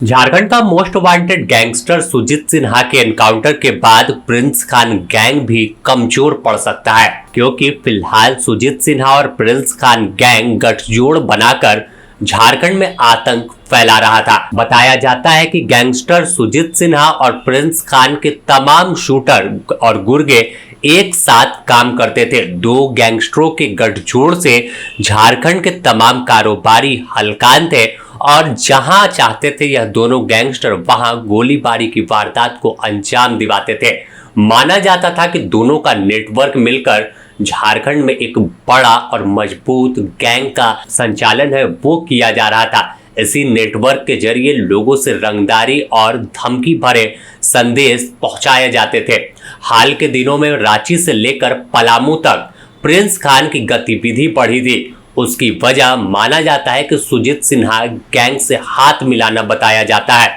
झारखंड का most wanted gangster Sujit Sinha के encounter के बाद प्रिंस खान गैंग भी कमजोर पड़ सकता है, क्योंकि फिलहाल सुजीत सिन्हा और प्रिंस खान गैंग गठजोड़ बनाकर झारखंड में आतंक फैला रहा था। बताया जाता है कि गैंगस्टर सुजीत सिन्हा और प्रिंस खान के तमाम शूटर और गुर्गे एक साथ काम करते थे। दो गैंगस्टरों के गठजोड़ से झारखंड के तमाम कारोबारी हलकान थे और जहां चाहते थे यह दोनों गैंगस्टर वहां गोलीबारी की वारदात को अंजाम दिवाते थे। माना जाता था कि दोनों का नेटवर्क मिलकर झारखंड में एक बड़ा और मजबूत गैंग का संचालन है वो किया जा रहा था। इसी नेटवर्क के जरिए लोगों से रंगदारी और धमकी भरे संदेश पहुंचाए जाते थे। हाल के दिनों में रांची से लेकर पलामू तक प्रिंस खान की गतिविधि बढ़ी थी। उसकी वजह माना जाता है कि सुजीत सिन्हा गैंग से हाथ मिलाना बताया जाता है।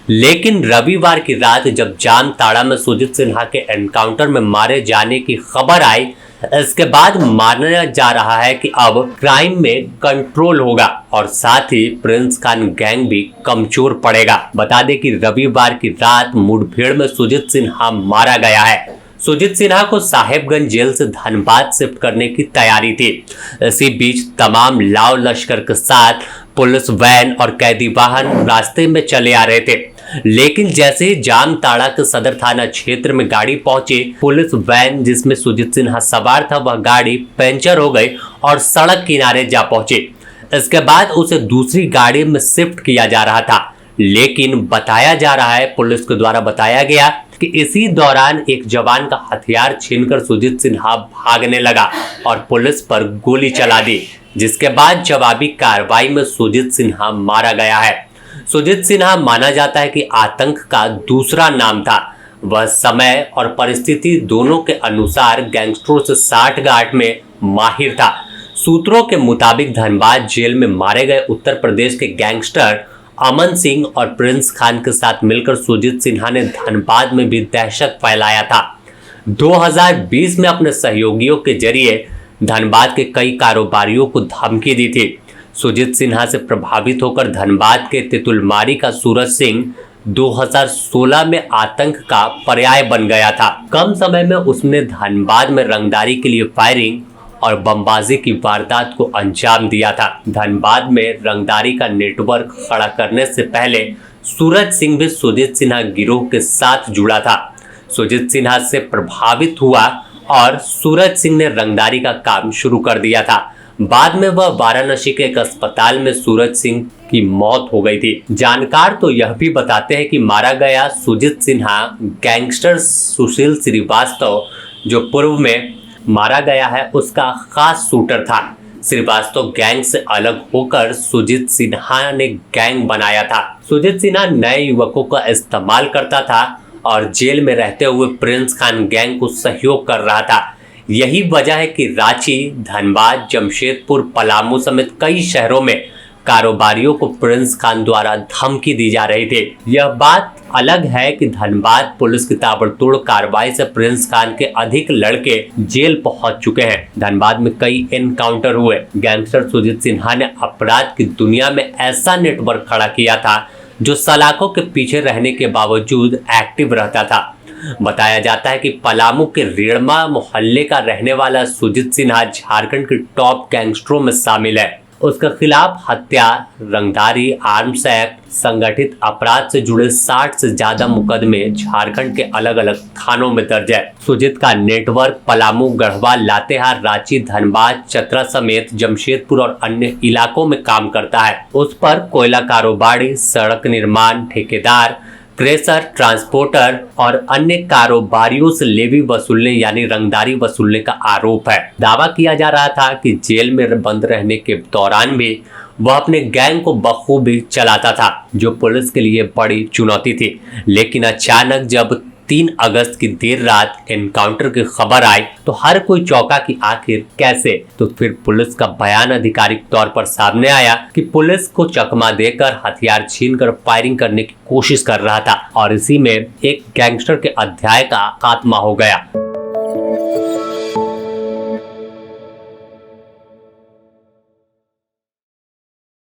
लेकिन रविवार की रात जब जामताड़ा में सुजीत सिन्हा के एनकाउंटर में मारे जाने की खबर आई, इसके बाद माना जा रहा है कि अब क्राइम में कंट्रोल होगा और साथ ही प्रिंस खान गैंग भी कमजोर पड़ेगा। बता दें कि रविवार की रात मुठभेड़ में सुजीत सिन्हा मारा गया है। सुजीत सिन्हा को साहेबगंज जेल से धनबाद शिफ्ट करने की तैयारी थी। इसी बीच तमाम लाव लश्कर के साथ पुलिस वैन और कैदी वाहन रास्ते में चले आ रहे थे, लेकिन जैसे ही जामताड़ा के सदर थाना क्षेत्र में गाड़ी पहुंची, पुलिस वैन जिसमें सुजीत सिन्हा सवार था वह गाड़ी पंचर हो गई और सड़क किनारे जा पहुंची। इसके बाद उसे दूसरी गाड़ी में शिफ्ट किया जा रहा था, लेकिन बताया जा रहा है, पुलिस के द्वारा बताया गया कि इसी दौरान एक जवान का हथियार छीनकर सुजीत सिन्हा भागने लगा और पुलिस पर गोली चला दी, जिसके बाद जवाबी कार्रवाई में सुजीत सिन्हा मारा गया है। सुजीत सिन्हा माना जाता है कि आतंक का दूसरा नाम था। वह समय और परिस्थिति दोनों के अनुसार गैंगस्टरों से साठगांठ में माहिर था। सूत्रों के मुताबिक धनबाद जेल में मारे गए उत्तर प्रदेश के गैंगस्टर अमन सिंह और प्रिंस खान के साथ मिलकर सुजीत सिन्हा ने धनबाद में भी दहशत फैलाया था। 2020 में अपने सहयोगियों के जरिए धनबाद के कई कारोबारियों को धमकी दी थी। सुजीत सिन्हा से प्रभावित होकर धनबाद के तितुलमारी का सूरज सिंह 2016 में आतंक का पर्याय बन गया था। कम समय में उसने धनबाद में रंगदारी के लिए फायरिंग और बमबाजी की वारदात को अंजाम दिया था। धनबाद में रंगदारी का नेटवर्क खड़ा करने से पहले सूरज सिंह भी सुजीत सिन्हा गिरोह के साथ जुड़ा था। सुजीत सिन्हा से प्रभावित हुआ और सूरज सिंह ने रंगदारी का काम शुरू कर दिया था। बाद में वह वाराणसी के एक अस्पताल में सूरज सिंह की मौत हो गई थी। जानकार तो यह भी बताते हैं कि मारा गया सुजीत सिन्हा गैंगस्टर सुशील श्रीवास्तव जो पूर्व में मारा गया है उसका खास शूटर था। श्रीवास्तव गैंग से अलग होकर सुजीत सिन्हा ने गैंग बनाया था। सुजीत सिन्हा नए युवकों का इस्तेमाल करता था और जेल में रहते हुए प्रिंस खान गैंग को सहयोग कर रहा था। यही वजह है कि रांची, धनबाद, जमशेदपुर, पलामू समेत कई शहरों में कारोबारियों को प्रिंस खान द्वारा धमकी दी जा रही थी। यह बात अलग है कि धनबाद पुलिस की ताबड़तोड़ कार्रवाई से प्रिंस खान के अधिक लड़के जेल पहुंच चुके हैं। धनबाद में कई एनकाउंटर हुए। गैंगस्टर सुजीत सिन्हा ने अपराध की दुनिया में ऐसा नेटवर्क खड़ा किया था जो सलाखों के पीछे रहने के बावजूद एक्टिव रहता था। बताया जाता है कि पलामू के रेड़मा मोहल्ले का रहने वाला सुजीत सिन्हा झारखंड के टॉप गैंगस्टरों में शामिल है। उसके खिलाफ हत्या, रंगदारी, आर्म्स एक्ट, संगठित अपराध से जुड़े 60 से ज्यादा मुकदमे झारखंड के अलग अलग थानों में दर्ज है। सुजीत का नेटवर्क पलामू, गढ़वा, लातेहार, रांची, धनबाद, चतरा समेत जमशेदपुर और अन्य इलाकों में काम करता है। उस पर कोयला कारोबारी, सड़क निर्माण ठेकेदार, क्रेशर, ट्रांसपोर्टर और अन्य कारोबारियों से लेवी वसूलने यानी रंगदारी वसूलने का आरोप है। दावा किया जा रहा था कि जेल में बंद रहने के दौरान भी वह अपने गैंग को बखूबी चलाता था, जो पुलिस के लिए बड़ी चुनौती थी। लेकिन अचानक जब 3 अगस्त की देर रात एनकाउंटर की खबर आई तो हर कोई चौंका कि आखिर कैसे। तो फिर पुलिस का बयान आधिकारिक तौर पर सामने आया कि पुलिस को चकमा देकर हथियार छीनकर फायरिंग करने की कोशिश कर रहा था और इसी में एक गैंगस्टर के अध्याय का खात्मा हो गया।